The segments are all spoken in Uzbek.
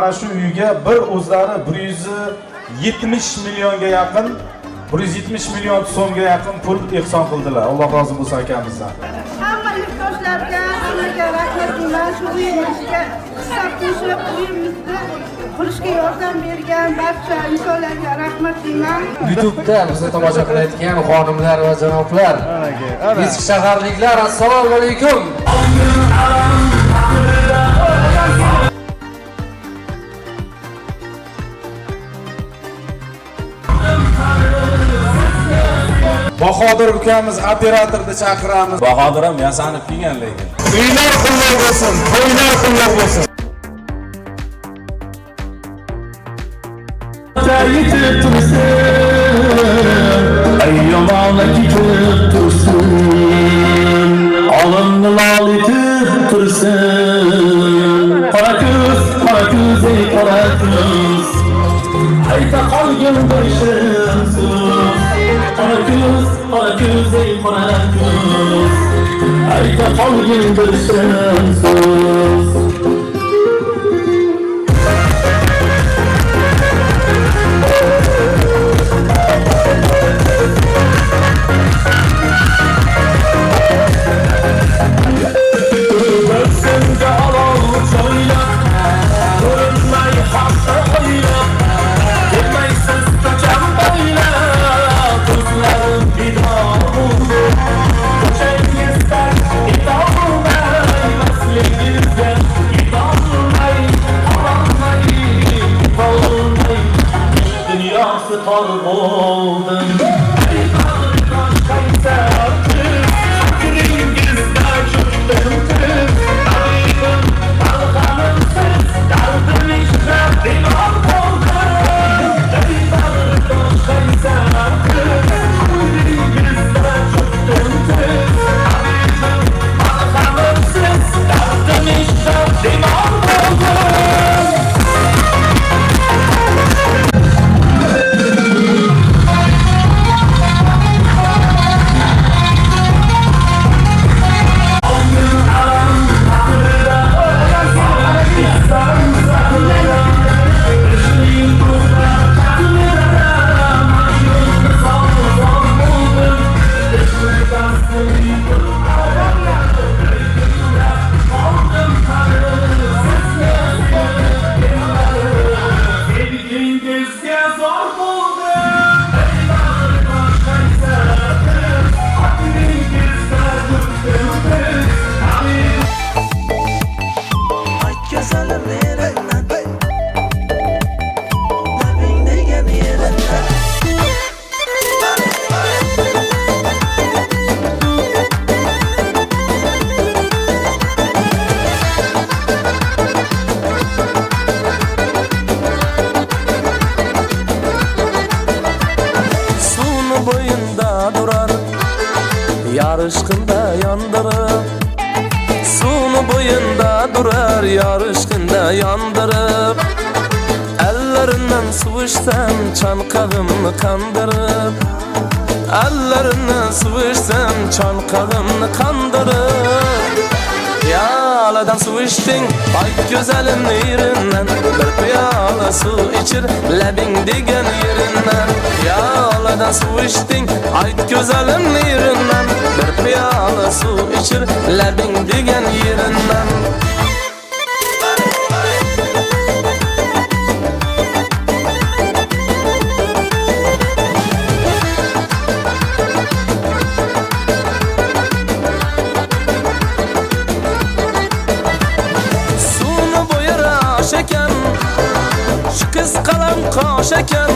Mana shu uyga bir o'zlari 170 millionga yaqin 170 million so'mga yaqin pul ehson qildilar. Alloh rozi bo'lsin akamizdan. Hamma yurtdoshlarga, sizlarga rahmat deyman. Shu uyimizga hissa qo'shib, uyimizni qurishga yordam bergan barcha insonlarga rahmat deyman. YouTube'da bizni tomosha qilayotgan xonimlar va janoblar, eski shaharliklar, assalomu alaykum. Bahodir ukamiz operatorni chaqiramiz. Bahodir ham yasanib kelgan lekin. Uylar qullar bo'lsin, to'ylar qullar bo'lsin. Yitib tursin, ayyomona kitib tursin, olimni lol etib tursin. Qora ko'z, ey qora ko'z, ayta qolgin bir shirin so'z. Qora ko'z, ey qora ko'z, ayta qolgin bir shirin so'z. Yarışkında yandırıp, sunu boyunda durar, yarışkında yandırıp, ellerinden su içsem çankağımı kandırıp, ellerinden su içsem çankağımı kandırıp. Yaladan su içtin, ay güzelim yerinden, bir piyala su içir, lebin degen yerinden. Yaladan su içtin, ay güzelim yerinden, bir piyala su içir, lebin degen yerinden. Şu kız kalan kaş eken,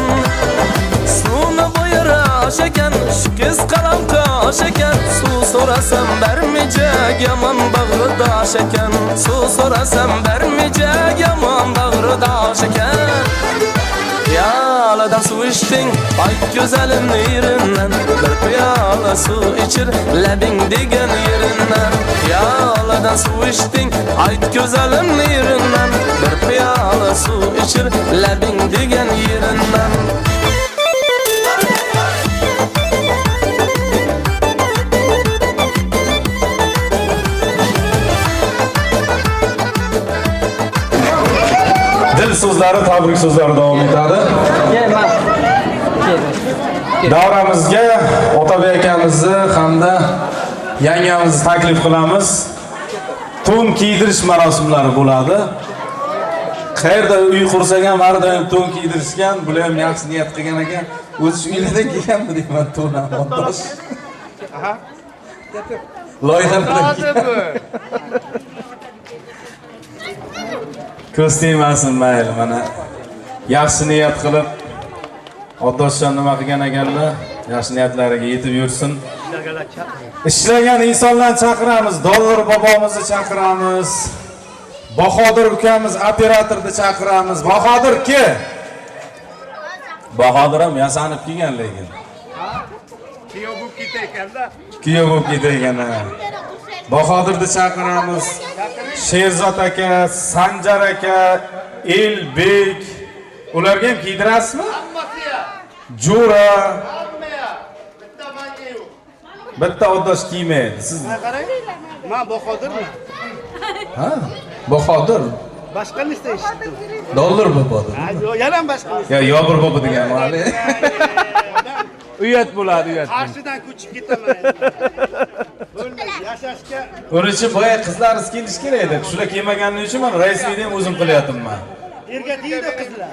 sunu boyara şeken. Şu kız kalan kaş eken, su sorasam vermeyecek, yaman bağrıda şeken. Su sorasam vermeyecek, yaman bağrıda şeken. Yaladan su içtin, ay güzelim yerinden, bir piyala su içir, lebin degen yerinden. Yaladan su içtin, ay güzelim yerinden, bir piyala su içir, lebin degen yerinden. so'zlari, tabrik so'zlari davom etadi. Davramizga Otabek akamizni hamda yangamizni taklif qilamiz. To'n kiydirish marosimlari bo'ladi. Qayerda uy qursak ham har doim to'n kiydirishgan, bular ham yaxshi niyat qilgan ekan. O'zi uylarda kiyganmi deyman to'n ham ondosh. Aha. Loyihalar. Ko'z tegmasin mayli, mana yaxshi niyat qilib Oddoshjon nima qilgan ekanlar? Yaxshi niyatlariga yetib yursin. Ishlagan insonlarni chaqiramiz, Dollar bobomizni chaqiramiz. Bahodir ukamiz operatorni chaqiramiz. Bahodir ke? Bahodir ham yasanib kelgan lekin. Kuyov bo'lib ketayotganda. Kuyov bo'lib ketayotgan. Bahodirni chaqiramiz. Sherzod aka, Sanjar aka, Elbek. Ularga ham kiydirasizmi? Jo'ra. Bitta manga yo'q. Bitta oddosh kiymaydi. Siz Qarang. Men Bahodirman. ha? Bahodir. Boshqa lista eshitdim. Dollar bobodir. Yana boshqa. Yo bir bobo degan hali. Uyat bo'ladi, uyat. Qarshidan ko'chib ketaman. Bo'lmaydi, yashashga. Uning uchun boya qizlaringiz kelish kerak edi. Shular kelmaganligi uchun men raislikni ham o'zim qilyapman. Erga tegdi qizlar.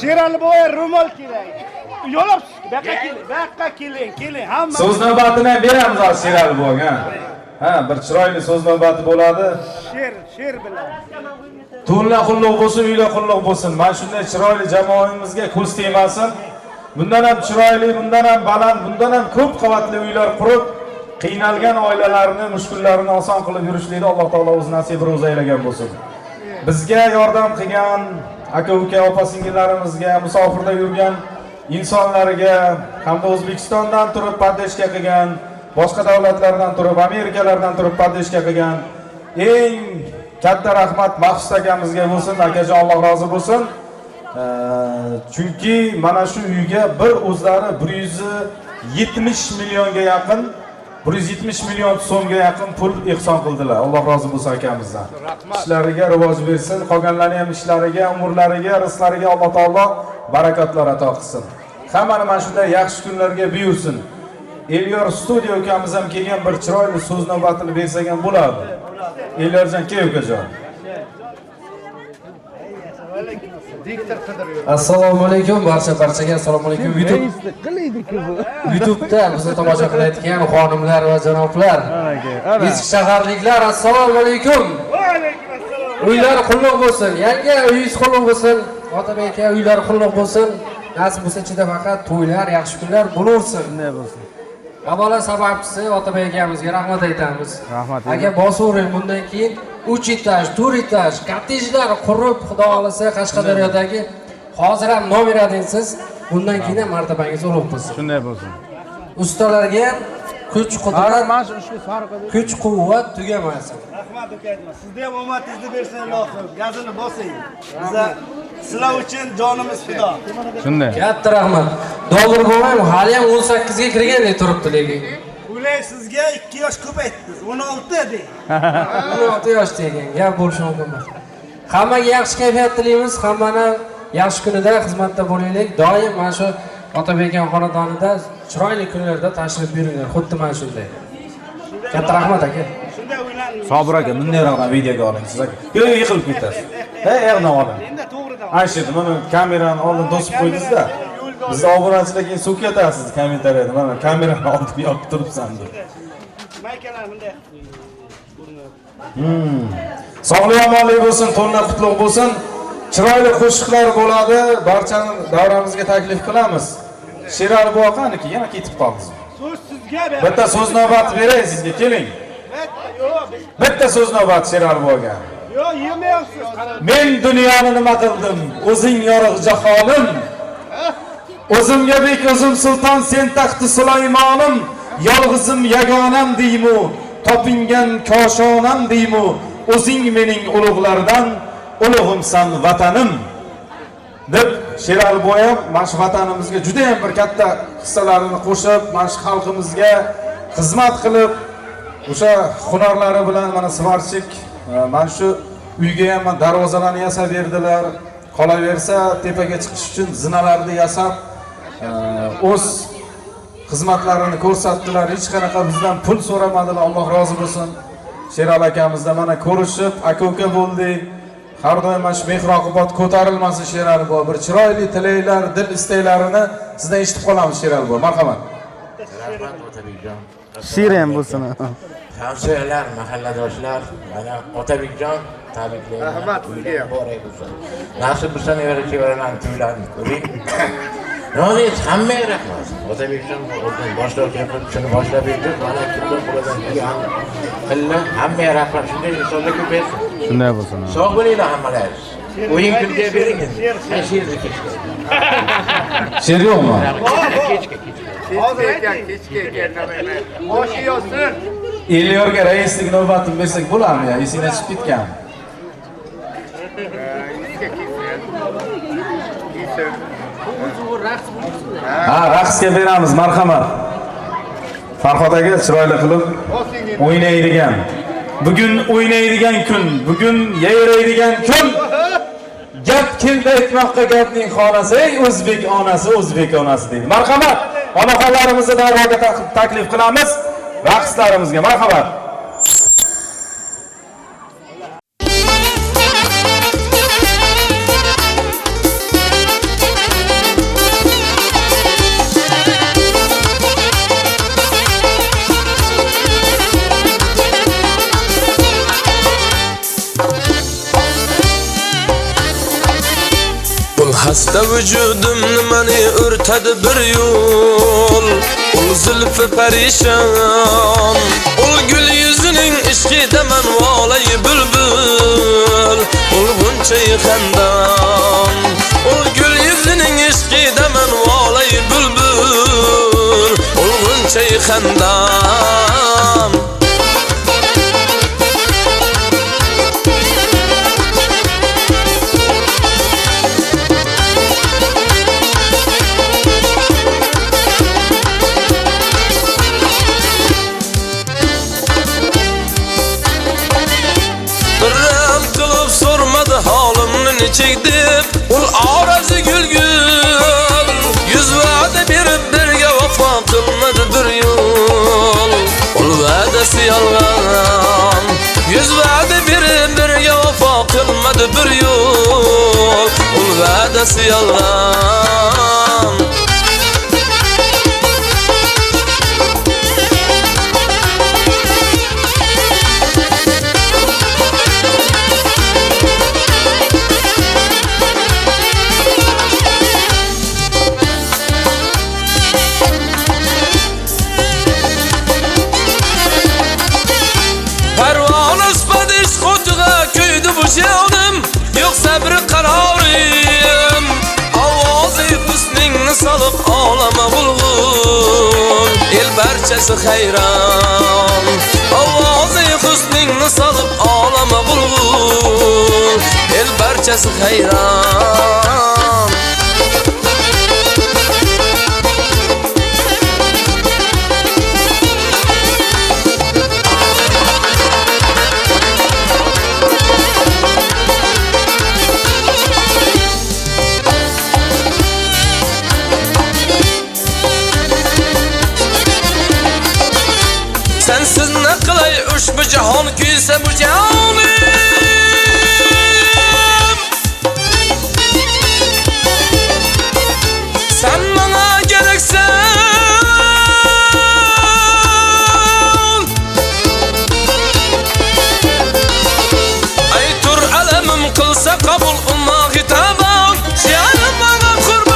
Sherali boy ro'mol kerak. Yo'lab, buyoqqa keling, hamma. So'z navbatini ham beramiz hozir Sherali boyga. Ha, bir chiroyli so'z navbati bo'ladi. Sher bilan. To'nlar qulluq bo'lsin, uylar qulluq bo'lsin. Mana shunday chiroyli jamoamizga ko'z tegmasin. Bundan ham chiroyli, bundan ham baland, bundan ham ko'p qavatli uylar qurib, qiynalgan oilalarni, mushkullarini oson qilib yurishlikni Alloh taolo o'z nasibi ro'za aylagan bo'lsin. Bizga yordam qilgan aka-uka, opa-singillarimizga, musofirda yurgan insonlarga hamda O'zbekistondan turib podдержка qilgan, boshqa davlatlardan turib, Amerikalardan turib podдержка qilgan eng katta rahmat Maxsus akamizga bo'lsin. Akajon Alloh rozi bo'lsin. Chunki mana shu uyga bir o'zlari 170 millionga yaqin 170 million so'mga yaqin pul ihson qildilar. Alloh rozi bo'lsin akamizdan. Ishlariga rivoj bersin, qolganlarning ham ishlariga, umrlariga, rizqlariga Alloh taolo barakotlar ato qilsin. Hammani mana shunday yaxshi kunlarga buyursin. Elyor studiyo ukamiz ham kelgan, bir chiroyli so'z navbatini bersak ham bo'ladi. Elyorjon, kel ukajon. Assalomu alaykum barchaga, assalomu alaykum. YouTube'da bizni tomosha qilayotgan xonimlar va janoblar, eski shaharliklar, assalomu alaykum. Uylar qulluq bo'lsin, yangi uyingiz qulluq bo'lsin, Otabek aka uylar qulluq bo'lsin. Nasib bo'lsa ichida faqat to'ylar, yaxshi kunlar bo'laversin. Avvalo sababchisi Otabek akamizga rahmat aytamiz. Rahmat. Aka bosavering, bundan keyin 3 etaj, 4 etaj kottejlar qurib, xudo xolasa Qashqadaryodagi hozir ham nom beradingiz. Bundan keyin ham martabangiz ulug' bo'lsin. Shunday bo'lsin. Ustalarga ham kuch-qudrat, Mana shu farqi. kuch-quvvat tugamasin. Rahmat uka. Sizga ham omadingizni bersin Alloh. Gazini bosing. Biza sizlar uchun jonimiz fido. Shunday. Katta rahmat. Dollar bo'lmay, hali ham 18 ga kirgandek turibdi lekin. Ular sizga 2 yosh ko'paytdingiz. 16 deng. 16 yosh degan gap bo'lishi mumkin emas. Hammaga yaxshi kayfiyat tilaymiz, hammani yaxshi kunida xizmatda bo'laylik. Doim mana shu Otabek aka xonadonida chiroyli kunlarda tashrif buyuringlar, xuddi mana shunday. Katta rahmat aka. Shunday o'ylandim. Sobir aka, bundayroq videoga oling siz aka. Yo'q, yiqilib ketasiz. Yoqdan oling. Endi to'g'ridan. Ayshid, mana kamerani oldin to'sib qo'ydingiz-da. Bizni obunachilar keyin suv ketasiz kommentariyada. Mana kamerani oldin yopib turibsan deb. Maykalar bunday. Sog'lik omonlik bo'lsin, to'nlar qutlug' bo'lsin. Chiroyli qo'shiqlar bo'ladi. Barchani davramizga taklif qilamiz. Sherali buva qaniki? Yana ketib qoldi. So'z sizga ber. Bitta so'z navbati beray sizga, keling. Bitta so'z navbati Sherali buvaga. Yo'q, yemayapsiz. Men dunyoni nima qildim? O'zing yorug' jaholim. O'zimga bek, o'zim sulton, sen taxti Sulaymonim. Yolg'izim yagonam deymu, topingan koshonam deymu. O'zing mening ulug'lardan, ulug'imsan vatanim. Deb Sherali boy ham mana shu vatanimizga juda ham bir katta hissalarini qo'shib, mana shu xalqimizga xizmat qilib, o'sha hunarlari bilan mana Svarchik mana shu uyga ham darvozalarni yasab berdilar. Qolaversa tepaga chiqish uchun zinalarni yasab o'z xizmatlarini ko'rsatdilar. Hech qanaqa bizdan pul so'ramadilar. Alloh rozi bo'lsin. Sherali akamizda mana ko'rishib, aka-uka bo'ldik. Har doim mana shu mehr-oqibat ko'tarilmasin Sherali boy. Bir chiroyli tilaklar, dil istaklarini sizdan eshitib qolamiz Sherali boy. Marhamat. Rahmat Otabekjon. Shirin bo'lsin. Hamsoyalar, mahalladoshlar, mana Otabekjon tabriklayman. Rahmat sizga. Boray bo'lsin. Nasib bo'lsa nevara-chevaralarni to'ylarni ko'ring. Roziz, hammaga rahmat. Otabekjon o'zini boshlab gapirib, shuni boshlab berdi. Mana kimdir qo'lidan kelgan qildi. Hammaga rahmat. Shunday insonlar ko'paysin. Shunday bo'lsin. Sog' bo'linglar hammalar. O'yin kunga bering. She'rni kechga. She'r yo'qmi? Kechga. Hozir kechga kelmayman. Oshi yozsin. Elyorga raislik navbatini bersak bo'ladimi? Esingizdan chiqib ketgan. Ha, raqsga beramiz, marhamat. Farhod aka chiroyli qilib o'ynaydigan. Bugun o'ynaydigan kun, bugun yayraydigan kun. Gap keldi aytmoqqa gapning xonasi, ey o'zbek onasi, o'zbek onasi deydi. Marhamat, onaxonlarimizni darvoga taklif qilamiz. Raqslarimizga marhamat. Hasta vücudum nimani örtadi bir yo'l. Ul zulfi perişan, ul gül yüzünün ishqidaman volay bulbul. Ul gunchai xandon, ul gül yüzünün ishqidaman volay bulbul. Ul gunchai xandon. Çekdip ul arazi gülgül. Yüz vade berib birga vafo qilmadi bir yo'l. Ul va'dasi yolg'on. Yüz vade berib birga vafo qilmadi bir yo'l. Ul va'dasi yolg'on. el barchasi hayron. Ovozi husningni solib olama bulg'ul, el barchasi hayron. Sensiz ne qilay ushbu jahon kuysa bu jonim. Sen bana gereksen, ay tur alamim qilsa qabul umma hitabam, jiyanim bana qurban.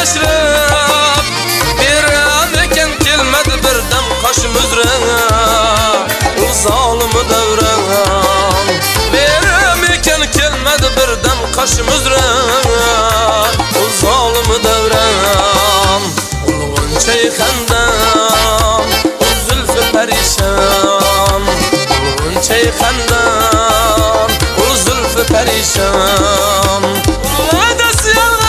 Meşrep Biramiken kelmedi birdem kaşım üzrene O zalimi devren Biramiken kelmedi birdem kaşım üzrene O zalimi devren Ulğun çeyxendem O zülfü perişan Ulğun çeyxendem O zülfü perişan Ulğun desyan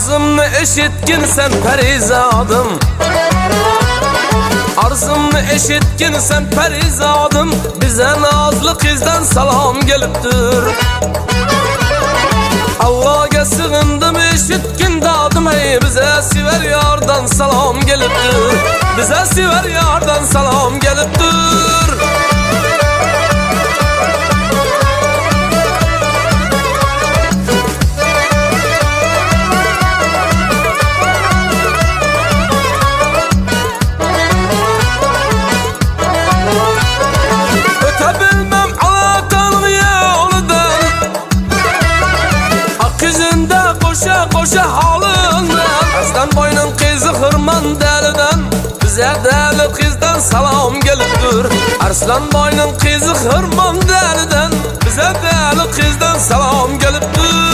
Arzımni eşitgin sen perizadım Arzımni eşitgin sen perizadım Bize nazlı kızdan salam geliptir Allah'a sığındım eşitgin dadım Hey bize siver yardan salam geliptir Bize siver yardan salam geliptir Koşa halından Aslan boynun kızı hırman delinden Bize deli kızdan salam geliptir Arslan boynun kızı hırman deliden Bize deli kızdan salam geliptir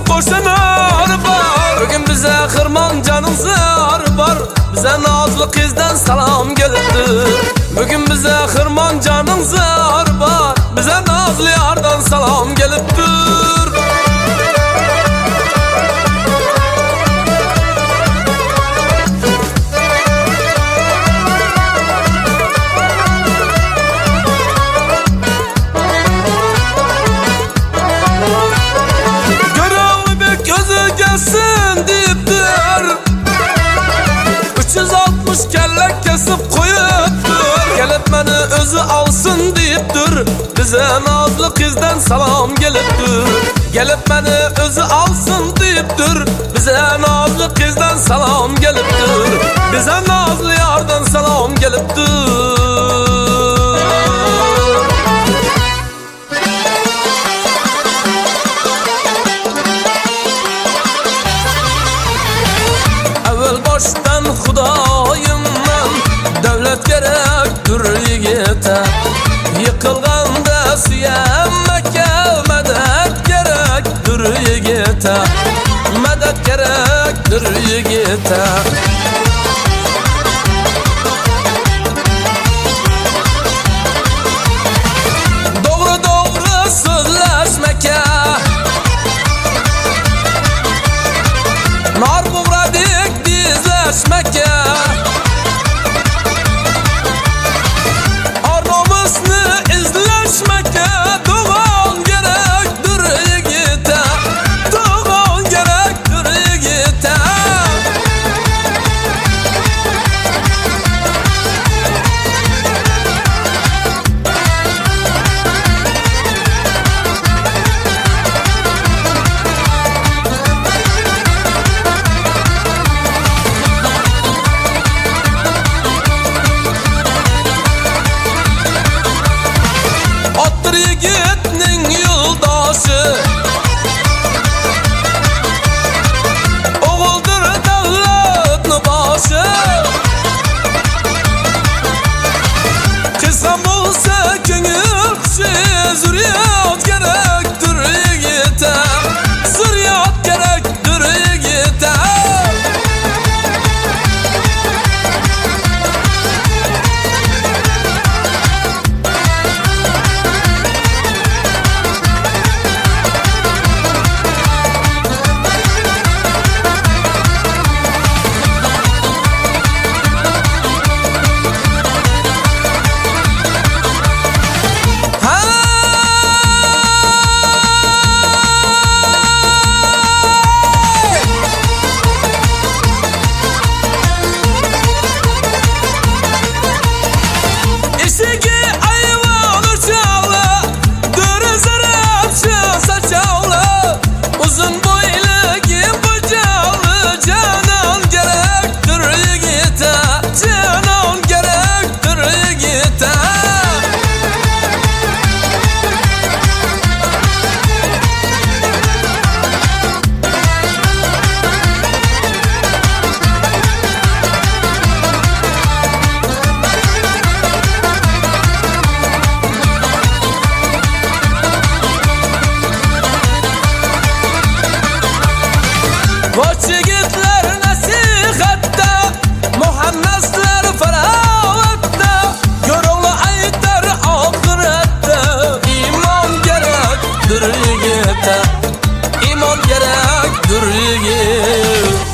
Koşanar var Bugün bize hırman canın zar var Bize nazlı kızdan salam geliptir Bugün bize hırman canın zar var Bize nazlı yardan salam geliptir deyiptir 360 kelle kesip koyuptur Gelip beni özü alsın deyiptir Bize nazlı kızdan salam geliptir Gelip beni özü alsın deyiptir Bize nazlı kızdan salam geliptir Bize nazlı yardan salam geliptir Baştan Xudayımdan Devlet gerektir yigite Yıkılganda süyenmeke Medet gerektir yigite Medet gerektir yigite Doğru doğru sözleşmeke aşık Kızım olsa köngül kuşu Zürriyat gerektir yigite Zürriyat gerektir yigite İşiki ayvanı çağla Dürüzürü apşı saçağla Uzun boylu kim bıçağlı Canan gerektir yigite Canan gerektir yigite Koç yigitler nasihatta Muhannaslar faravatta Yorulu aytar ahirette İman gerektir yigite İman gerektir yigite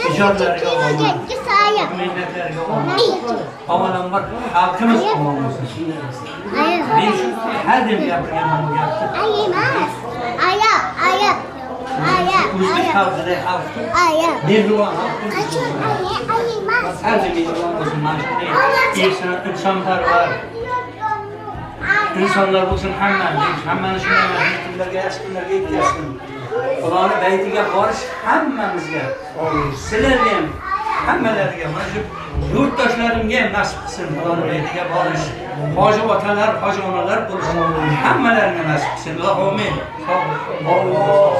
Ticaretlerine millatlarga avvalambor xalqimiz omon bo'lsin. Men shu hadem gapirganman bu gapni. O'zbek xalqida xalqi mehribon har mehribon bo'lsin. Mana shunday insonparvar insonlar bo'lsin hammani shunday kunlarga yaxshi kunlarga yetkazsin. Xudoning baytiga borish hammamizga, sizlarga ham hammalariga, mana shu yurtdoshlarimga ham nasib qilsin. Xudoning baytiga borish, hoji otalar, hoji onalar bo'lish hammalaringga nasib qilsin. Amin. Alloh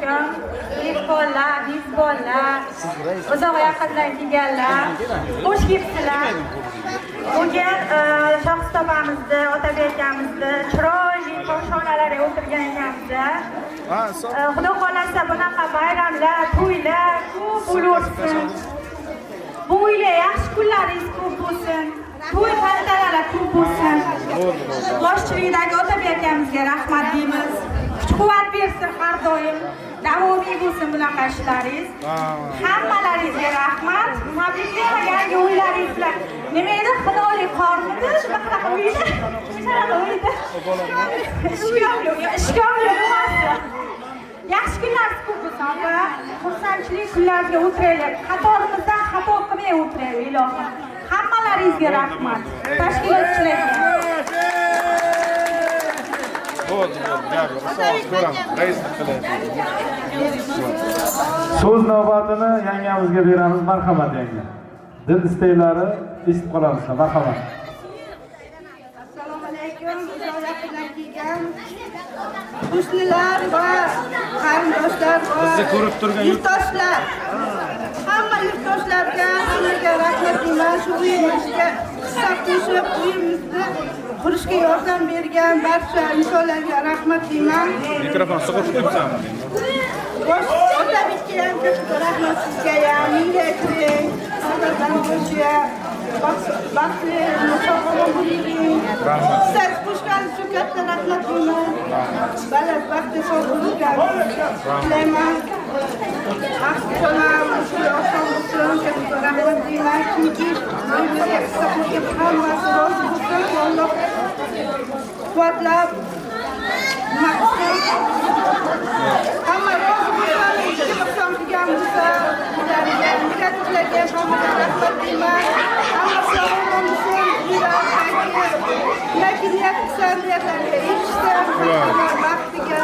alaykum. Mehmonlar, mezbonlar, uzoq yaqindan kelganlar, xush kelibsizlar. Bugun Shohista opamizni, Otabek akamizni chiroyli koshonalariga o'tirgan ekanmiz. Xudo xolasa bunaqa bayramlar, to'ylar ko'p bo'laversin. Bu yil yaxshi kunlaringiz ko'p bo'lsin. To'y tantanalar ko'p bo'lsin. Boshchiligidagi Otabek akamizga rahmat deymiz. Kuch-quvvat bersin har doim. Davomiy bo'lsin bunaqa ishlaringiz. Hammalaringizga rahmat. Muhabbatli va yangi o'yinlaringiz bilan. Nima edi? Xudolik qormidi? Shunaqa o'yinlar. Shunaqa o'yinlar. Ishkomli bo'lmasdi. Yaxshi kunlaringiz ko'p bo'lsin, opa. Xursandchilik kunlaringizga o'tiraylik. Xatorimizdan xato qilmay o'tiraylik, ilohim. Hammalaringizga rahmat. Tashkilotchilarga. So'z navbatini yangamizga beramiz. Marhamat yanga. Dil istaklari eshitib qolamiz. Marhamat. Assalomu alaykum. Yaqindan kelgan qo'shnilar va qarindoshlar va bizni ko'rib turgan yurtdoshlar. Hamma yurtdoshlarga rahmat deyman. Shu uyimizga hissa qo'shib uyimizni qurishga yordam bergan barcha insonlarga rahmat deyman. Mikrofon sig'ib qo'yibsanmi? Otabekka ham katta rahmat, sizga ham, menga ayting. Sizlardan bo'lsa, baxtli musobaqa bo'ling. Siz qo'shganingiz uchun katta rahmat deyman. Baland baxtli sog'likka tilayman. Baxtli olam, shu oson bo'lsin, katta rahmat deyman. Chunki bizga hissa qo'shib hammasi rozi bo'lsin. Alloh quvvatlab hamma rozi bo'lsin. Ikki qism qilgan bo'lsa, ularga negativlarga hammaga rahmat deyman. Hamma sog'lom bo'lsin, ularga niyat qilsa, niyatlarga erishsin. Baxtiga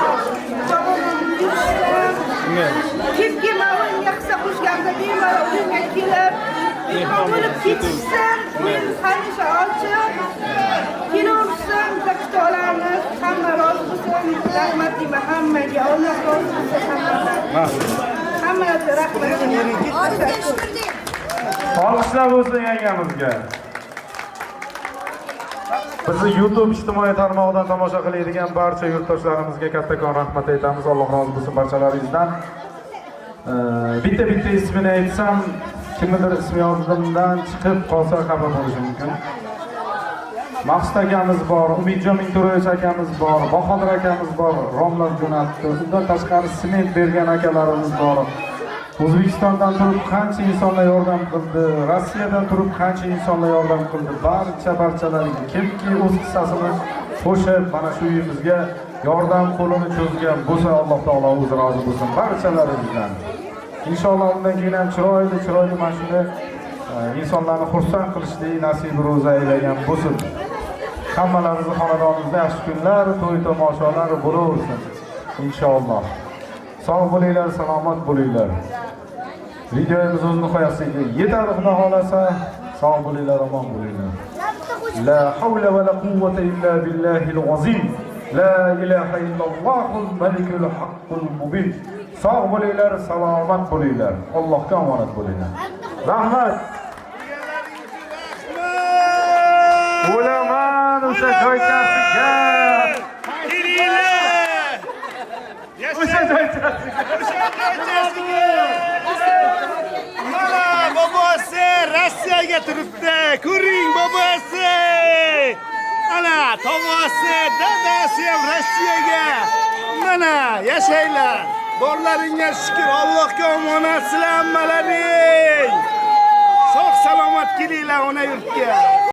sog'lom yurishsin. Kimki ma'lumga hissa qo'shganda bemalol uyga kelib mehmon bo'lib ketishsin. Uyimiz hamisha ochiq. Kelaversin, kutib olamiz. Hamma rozi bo'lsin. Rahmat deyman hammaga. Alloh rozi bo'lsin hammadan. Hammaga rahmat deyman. Olqishlar bo'lsin yangamizga. Bizni YouTube ijtimoiy tarmog'idan tomosha qiladigan barcha yurtdoshlarimizga kattakon rahmat aytamiz. Alloh rozi bo'lsin barchalaringizdan. Bitta ismini aytsam, kimnidir ismi yodimdan chiqib qolsa xafa bo'lishi mumkin. Maqsud akamiz bor, Umidjon Minturovich akamiz bor, Bahodir akamiz bor, romlar jo'natdi. Undan tashqari sement bergan akalarimiz bor. O'zbekistondan turib qancha insonlar yordam qildi, Rossiyadan turib qancha insonlar yordam qildi. Barchalariga kimki o'z hissasini qo'shib mana shu uyimizga yordam qo'lini cho'zgan bo'lsa, Alloh taolo o'zi rozi bo'lsin barchalaringizdan. Inshaalloh undan keyin ham chiroyli mana shunday insonlarni xursand qilishlik nasib ro'za aylagan bo'lsin. Hammalaringizni xonadoningizda yaxshi kunlar, to'y tomoshalar bo'laversin. Inshaalloh. Sog' bo'linglar, salomat bo'linglar. Videomiz o'z nihoyasiga yetadi, xudo xolasa. Sog' bo'linglar, omon bo'linglar. La havla va la quwwata illa billahil azim. La ilaha illallahul malikul haqqul mubin. Sog' bo'linglar, salomat bo'linglar. Allohga omonat bo'linglar. Rahmat. O'laman o'sha joychasiga. O'sha joychasiga. Mana bobosi Rossiyaga turibdi. Ko'ring bobosi. Ana tomosi, dadasi ham Rossiyaga. Mana yashaylar. Borlaringga shukr, Allohga omonat sizlar hammalaring. Sog' salomat kelinglar ona yurtga.